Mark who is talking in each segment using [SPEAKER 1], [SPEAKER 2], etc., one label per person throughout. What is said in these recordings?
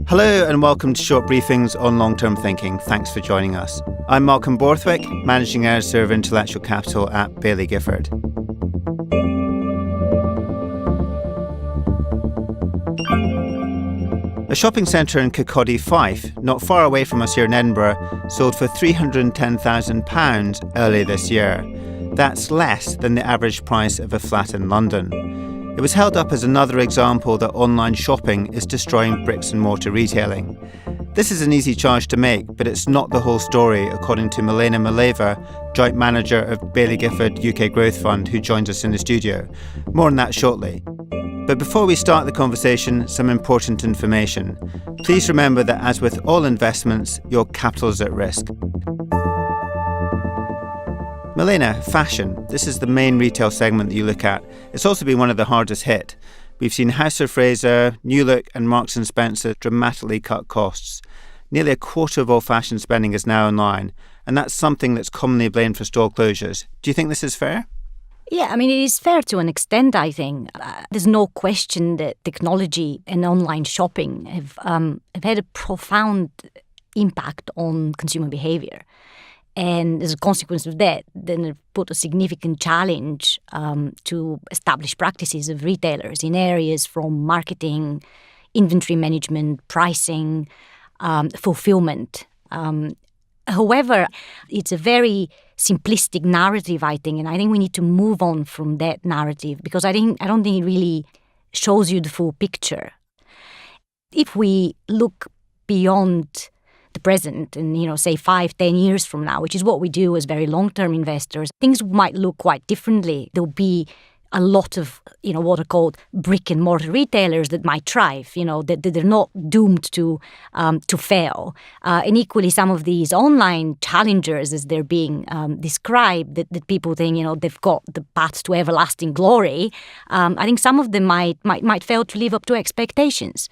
[SPEAKER 1] Hello and welcome to Short Briefings on Long-Term Thinking. Thanks for joining us. I'm Malcolm Borthwick, Managing Editor of Intellectual Capital at Baillie Gifford. A shopping centre in Kirkcaldy, Fife, not far away from us here in Edinburgh, sold for £310,000 earlier this year. That's less than the average price of a flat in London. It was held up as another example that online shopping is destroying bricks-and-mortar retailing. This is an easy charge to make, but it's not the whole story, according to Milena Mileva, Joint Manager of Baillie Gifford UK Growth Fund, who joins us in the studio. More on that shortly. But before we start the conversation, some important information. Please remember that as with all investments, your capital is at risk. Milena, fashion. This is the main retail segment that you look at. It's also been one of the hardest hit. We've seen House of Fraser, New Look and Marks & Spencer dramatically cut costs. Nearly a quarter of all fashion spending is now online, and that's something that's commonly blamed for store closures. Do you think this is fair?
[SPEAKER 2] Yeah, I mean, it is fair to an extent, I think. There's no question that technology and online shopping have had a profound impact on consumer behavior. And as a consequence of that, then it put a significant challenge to established practices of retailers in areas from marketing, inventory management, pricing, fulfillment. However, it's a very simplistic narrative, I think, and I think we need to move on from that narrative because I don't think it really shows you the full picture. If we look beyond the present and, say 5-10 years from now, which is what we do as very long-term investors, things might look quite differently. There'll be a lot of, what are called brick-and-mortar retailers that might thrive, that they're not doomed to fail. And equally, some of these online challengers, as they're being described, that people think, they've got the path to everlasting glory. I think some of them might fail to live up to expectations.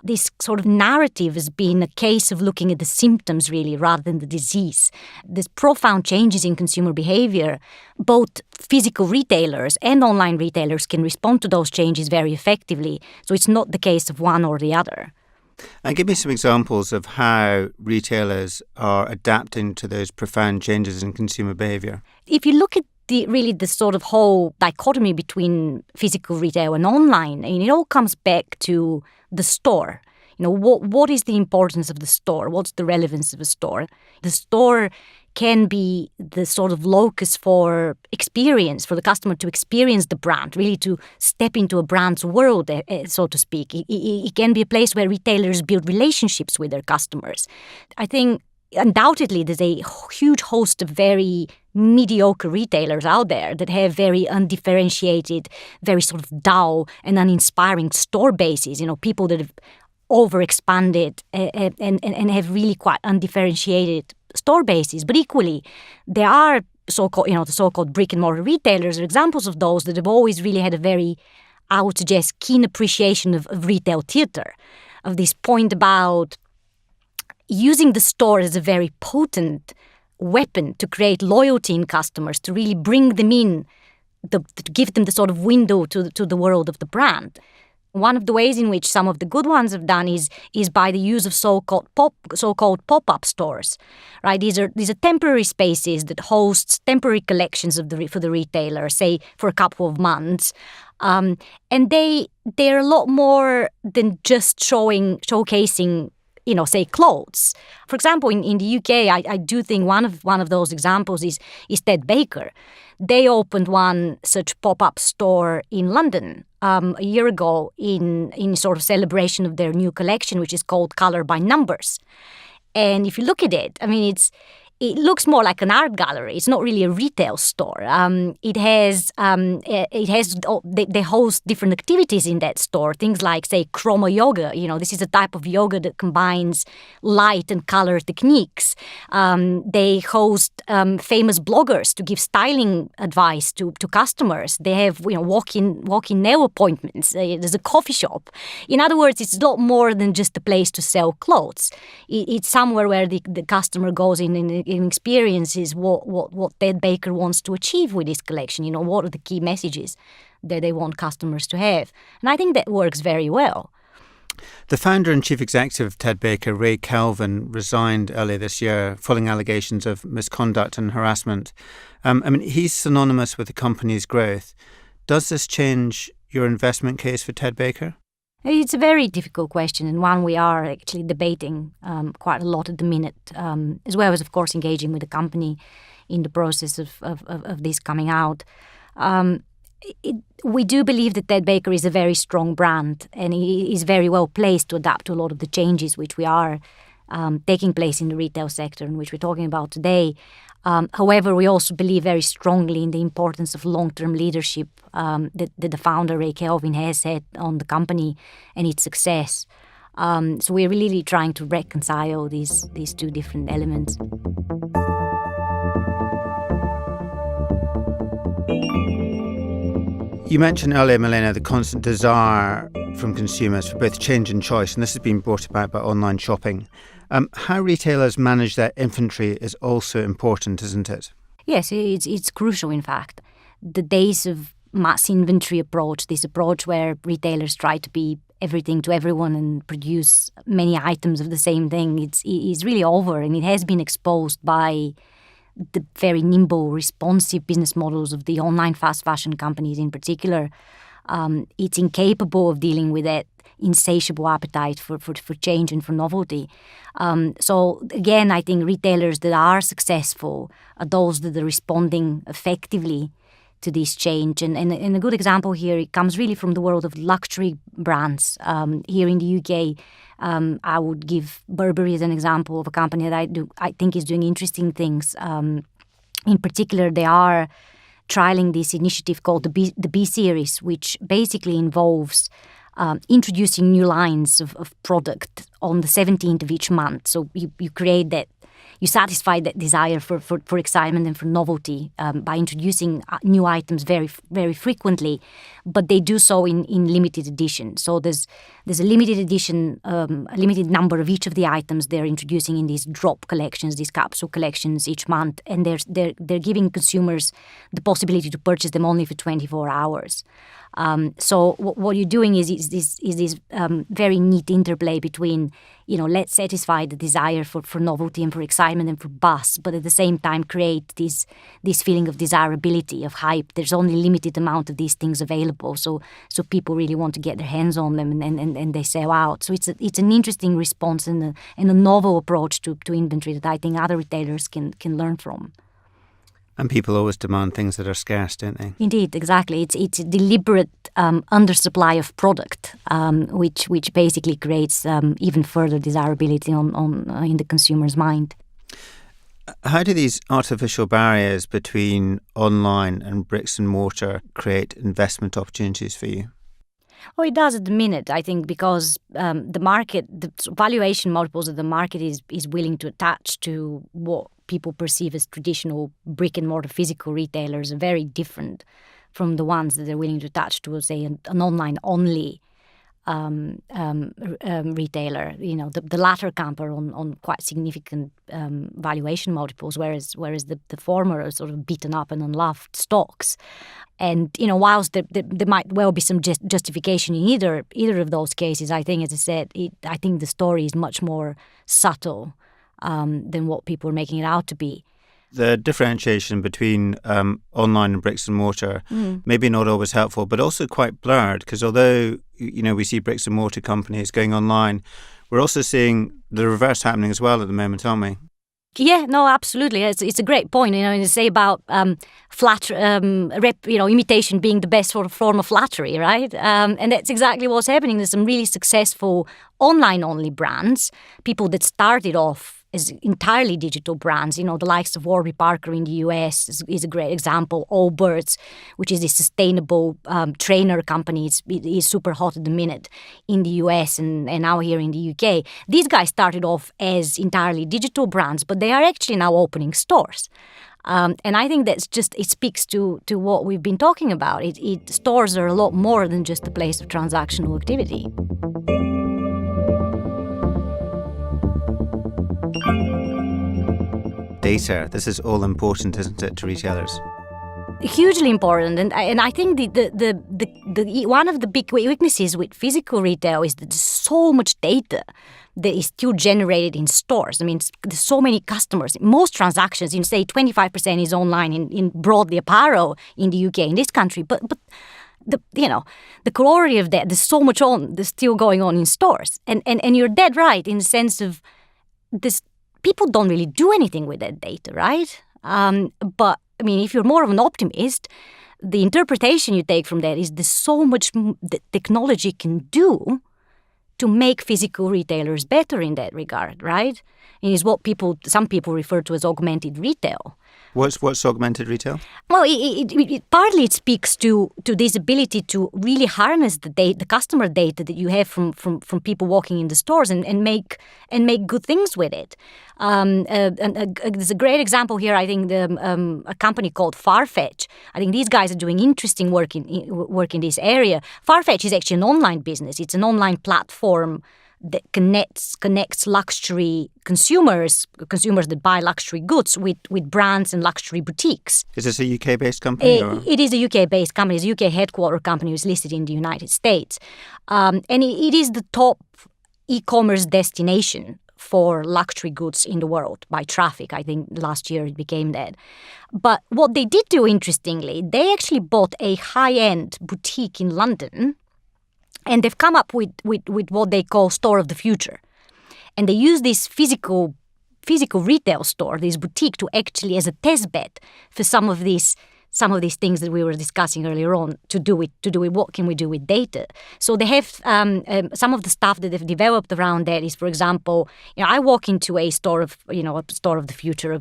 [SPEAKER 2] This sort of narrative has been a case of looking at the symptoms, really, rather than the disease. There's profound changes in consumer behavior. Both physical retailers and online retailers can respond to those changes very effectively. So it's not the case of one or the other.
[SPEAKER 1] And give me some examples of how retailers are adapting to those profound changes in consumer behavior.
[SPEAKER 2] If you look at the sort of whole dichotomy between physical retail and online, and it all comes back to the store. What is the importance of the store? What's the relevance of a store? The store can be the sort of locus for experience, for the customer to experience the brand, really to step into a brand's world, so to speak. It can be a place where retailers build relationships with their customers. I think undoubtedly there's a huge host of very mediocre retailers out there that have very undifferentiated, very sort of dull and uninspiring store bases, people that have overexpanded and have really quite undifferentiated store bases. But equally, there are the so-called brick-and-mortar retailers are examples of those that have always really had a very, I would suggest, keen appreciation of retail theatre, of this point about using the store as a very potent weapon to create loyalty in customers, to really bring them in, to give them the sort of window to the world of the brand. One of the ways in which some of the good ones have done is by the use of so-called pop-up stores, right? These are temporary spaces that host temporary collections for the retailer, say for a couple of months, and they're a lot more than just showcasing, say clothes. For example, in the UK, I do think one of those examples is Ted Baker. They opened one such pop-up store in London a year ago in sort of celebration of their new collection, which is called Colour by Numbers. And if you look at it, I mean, it looks more like an art gallery. It's not really a retail store. They host different activities in that store. Things like, say, chroma yoga. This is a type of yoga that combines light and color techniques. They host famous bloggers to give styling advice to customers. They have walk-in nail appointments. There's a coffee shop. In other words, it's a lot more than just a place to sell clothes. It's somewhere where the customer goes in and experiences what Ted Baker wants to achieve with this collection. You know, what are the key messages that they want customers to have? And I think that works very well.
[SPEAKER 1] The founder and chief executive of Ted Baker, Ray Kelvin, resigned earlier this year following allegations of misconduct and harassment. He's synonymous with the company's growth. Does this change your investment case for Ted Baker?
[SPEAKER 2] It's a very difficult question, and one we are actually debating quite a lot at the minute, as well as, of course, engaging with the company in the process of this coming out. We do believe that Ted Baker is a very strong brand, and he is very well placed to adapt to a lot of the changes which we are taking place in the retail sector and which we're talking about today. However, we also believe very strongly in the importance of long-term leadership that the founder, Ray Kelvin, has had on the company and its success. So we're really trying to reconcile these two different elements.
[SPEAKER 1] You mentioned earlier, Milena, the constant desire from consumers for both change and choice, and this has been brought about by online shopping. How retailers manage their inventory is also important, isn't it?
[SPEAKER 2] Yes, it's crucial, in fact. The days of mass inventory approach, this approach where retailers try to be everything to everyone and produce many items of the same thing, it's really over, and it has been exposed by the very nimble, responsive business models of the online fast fashion companies in particular. It's incapable of dealing with that insatiable appetite for change and for novelty. So again, I think retailers that are successful are those that are responding effectively to this change. And a good example here, it comes really from the world of luxury brands. Here in the UK, I would give Burberry as an example of a company that I think is doing interesting things. In particular, they are trialing this initiative called the B Series, which basically involves introducing new lines of product on the 17th of each month. So you create that, you satisfy that desire for excitement and for novelty by introducing new items very, very frequently, but they do so in limited edition. So there's a limited edition, a limited number of each of the items they're introducing in these drop collections, these capsule collections each month, and they're giving consumers the possibility to purchase them only for 24 hours. So what you're doing is this very neat interplay between, let's satisfy the desire for novelty and for excitement and for buzz, but at the same time create this feeling of desirability, of hype. There's only limited amount of these things available, so people really want to get their hands on them, and they sell out. So it's an interesting response and a novel approach to inventory that I think other retailers can learn from.
[SPEAKER 1] And people always demand things that are scarce, don't they?
[SPEAKER 2] Indeed, exactly. It's a deliberate undersupply of product, which basically creates even further desirability in the consumer's mind.
[SPEAKER 1] How do these artificial barriers between online and bricks and mortar create investment opportunities for you?
[SPEAKER 2] Oh, it does at the minute, I think, because the market, the valuation multiples that the market is willing to attach to what people perceive as traditional brick-and-mortar physical retailers are very different from the ones that they're willing to attach to, say, an online-only retailer. The latter camp are on quite significant valuation multiples, whereas the former are sort of beaten up and unloved stocks. And whilst there might well be some justification in either of those cases, I think, as I said, I think the story is much more subtle than what people are making it out to be.
[SPEAKER 1] The differentiation between online and bricks and mortar maybe not always helpful, but also quite blurred, because although we see bricks and mortar companies going online, we're also seeing the reverse happening as well at the moment, aren't we?
[SPEAKER 2] Yeah, no, absolutely. It's a great point. You say about imitation being the best sort of form of flattery, right? And that's exactly what's happening. There's some really successful online-only brands, people that started off as entirely digital brands. The likes of Warby Parker in the US is a great example. Allbirds, which is a sustainable trainer company, is super hot at the minute in the US and now here in the UK. These guys started off as entirely digital brands, but they are actually now opening stores. And I think that's it speaks to what we've been talking about. Stores are a lot more than just a place of transactional activity.
[SPEAKER 1] data. This is all important, isn't it, to retailers?
[SPEAKER 2] Hugely important, and I think the one of the big weaknesses with physical retail is that there's so much data that is still generated in stores. I mean, there's so many customers. Most transactions, say 25% is online in broadly apparel in the UK, in this country, but the quality of that, there's so much there's still going on in stores, and you're dead right in the sense of this. People don't really do anything with that data, right? But I mean, if you're more of an optimist, the interpretation you take from that is there's so much that technology can do to make physical retailers better in that regard, right? And it's what some people refer to as augmented retail.
[SPEAKER 1] What's augmented retail?
[SPEAKER 2] Well, partly it speaks to this ability to really harness the customer data that you have from people walking in the stores and make good things with it. There's a great example here. I think a company called Farfetch. I think these guys are doing interesting work in this area. Farfetch is actually an online business. It's an online platform that connects luxury consumers that buy luxury goods with brands and luxury boutiques.
[SPEAKER 1] Is this a UK-based company?
[SPEAKER 2] It is a UK-based company. It's a UK headquarter company who's listed in the United States. And it is the top e-commerce destination for luxury goods in the world by traffic. I think last year it became that. But what they did do, interestingly, they actually bought a high-end boutique in London. And they've come up with what they call store of the future. And they use this physical retail store, this boutique, to actually as a test bed for some of these things that we were discussing earlier on to do with what can we do with data. So they have some of the stuff that they've developed around that is, for example, I walk into a store of the future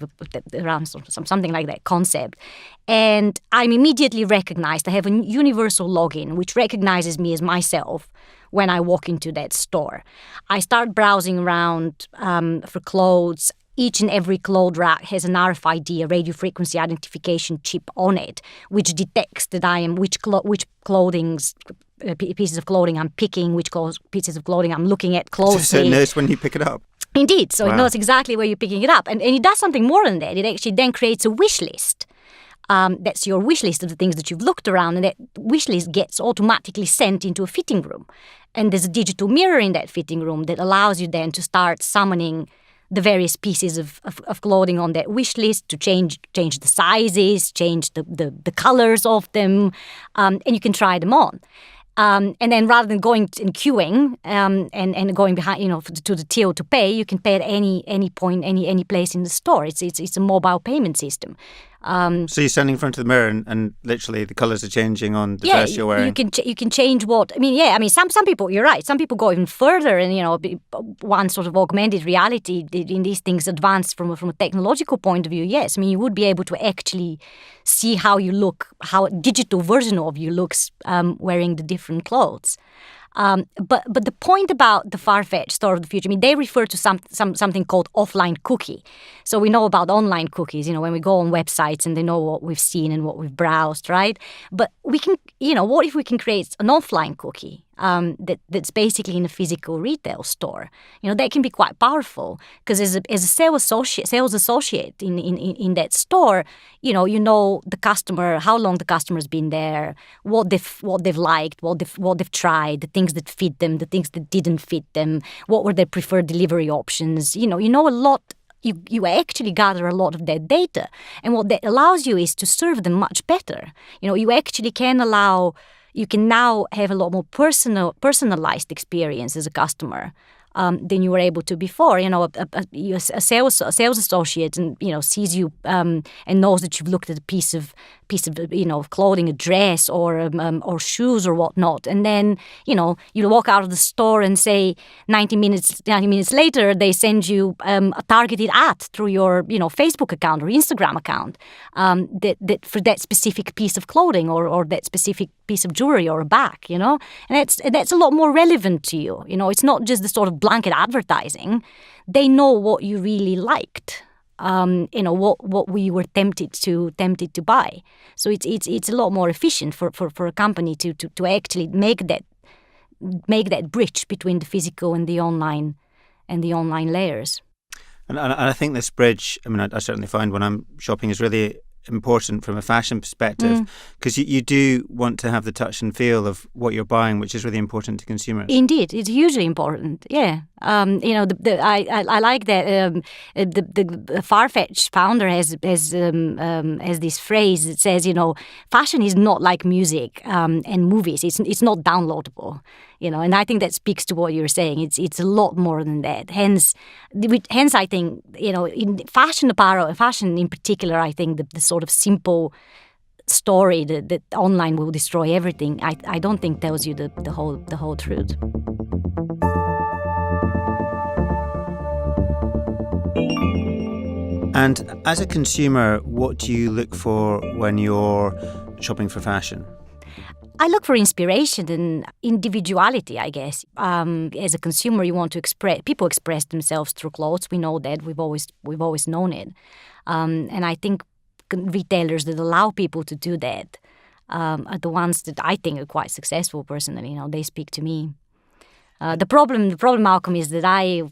[SPEAKER 2] around something like that concept, and I'm immediately recognized. I have a universal login which recognizes me as myself when I walk into that store. I start browsing around for clothes. Each and every cloth rack has an RFID, a radio frequency identification chip on it, which detects that I am which pieces of clothing I'm picking, which pieces of clothing I'm looking at closely.
[SPEAKER 1] So it knows when you pick it up.
[SPEAKER 2] Indeed. So It knows exactly where you're picking it up. And it does something more than that. It actually then creates a wish list. That's your wish list of the things that you've looked around, and that wish list gets automatically sent into a fitting room. And there's a digital mirror in that fitting room that allows you then to start summoning the various pieces of clothing on that wish list to change the sizes, change the colors of them, and you can try them on. And then rather than going and queuing and going behind, to the till to pay, you can pay at any point, any place in the store. It's a mobile payment system.
[SPEAKER 1] So you're standing in front of the mirror and literally the colours are changing on the dress you're wearing.
[SPEAKER 2] You can change what. Some people, you're right. Some people go even further, and one sort of augmented reality in these things advanced from a technological point of view. Yes, you would be able to actually see how you look, how a digital version of you looks wearing the different clothes. But the point about the Farfetch store of the future, they refer to something called offline cookie. So we know about online cookies, when we go on websites and they know what we've seen and what we've browsed, right? But we can, what if we can create an offline cookie that's basically in a physical retail store? That can be quite powerful because as a sales associate in that store, you know the customer, how long the customer's been there, what they've liked, what they've tried, the things that fit them, the things that didn't fit them, what were their preferred delivery options. You know a lot. You actually gather a lot of that data, and what that allows you is to serve them much better. You actually you can now have a lot more personalized experience as a customer than you were able to before. A sales associate sees you and knows that you've looked at a piece of clothing, a dress or shoes or whatnot, and then you walk out of the store and say 90 minutes later they send you a targeted ad through your Facebook account or Instagram account that for that specific piece of clothing or that specific piece of jewelry or a bag, and that's a lot more relevant to you. It's not just the sort of blanket advertising. They know what you really liked. What we were tempted to buy. So it's a lot more efficient for a company to actually make that bridge between the physical and the online layers.
[SPEAKER 1] And I think this bridge, I mean, I certainly find when I'm shopping is really important from a fashion perspective, because you do want to have the touch and feel of what you're buying, which is really important to consumers.
[SPEAKER 2] Indeed, it's hugely important. Yeah, I like that the Farfetch founder has this phrase that says, fashion is not like music and movies. It's not downloadable. And I think that speaks to what you're saying. It's a lot more than that. Hence, I think, in fashion apparel and fashion in particular, I think the sort of simple story that online will destroy everything, I don't think tells you the whole truth.
[SPEAKER 1] And as a consumer, what do you look for when you're shopping for fashion?
[SPEAKER 2] I look for inspiration and individuality, I guess. As a consumer, you want to people express themselves through clothes. We know that. We've always known it. And I think retailers that allow people to do that are the ones that I think are quite successful personally. They speak to me. The problem, Malcolm, is that I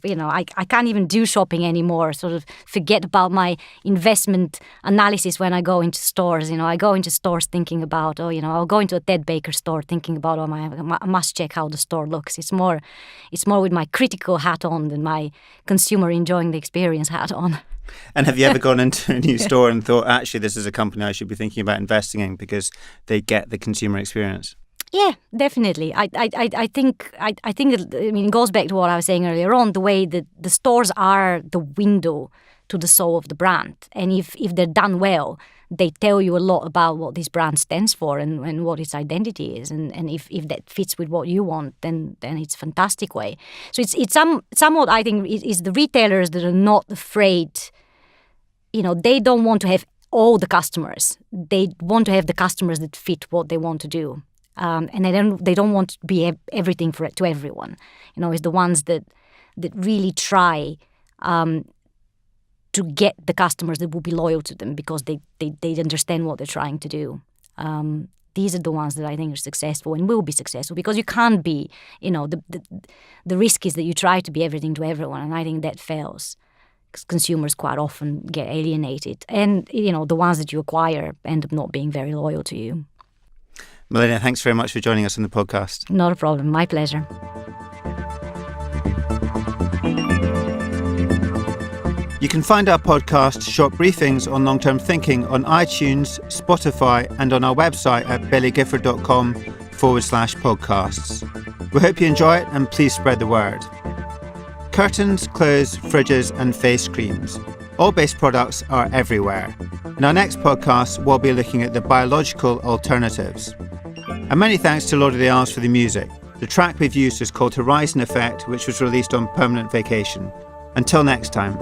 [SPEAKER 2] can't even do shopping anymore. Sort of forget about my investment analysis when I go into stores. I go into stores thinking about, I'll go into a Ted Baker store thinking about, I must check how the store looks. It's more with my critical hat on than my consumer enjoying the experience hat on.
[SPEAKER 1] And have you ever gone into a new store and thought, actually, this is a company I should be thinking about investing in because they get the consumer experience?
[SPEAKER 2] Yeah, definitely. I think it goes back to what I was saying earlier on, the way that the stores are the window to the soul of the brand. And if they're done well, they tell you a lot about what this brand stands for and what its identity is. And if that fits with what you want, then it's a fantastic way. So it's somewhat, I think, is the retailers that are not afraid. They don't want to have all the customers. They want to have the customers that fit what they want to do. And they don't want to be everything to everyone. It's the ones that really try to get the customers that will be loyal to them because they understand what they're trying to do. These are the ones that I think are successful and will be successful because you can't be, the risk is that you try to be everything to everyone, and I think that fails. Because consumers quite often get alienated, and the ones that you acquire end up not being very loyal to you.
[SPEAKER 1] Milena, thanks very much for joining us on the podcast.
[SPEAKER 2] Not a problem. My pleasure.
[SPEAKER 1] You can find our podcast, Short Briefings on Long-Term Thinking, on iTunes, Spotify, and on our website at baileygifford.com/podcasts. We hope you enjoy it, and please spread the word. Curtains, clothes, fridges, and face creams. All base products are everywhere. In our next podcast, we'll be looking at the biological alternatives. And many thanks to Lord of the Isles for the music. The track we've used is called Horizon Effect, which was released on Permanent Vacation. Until next time.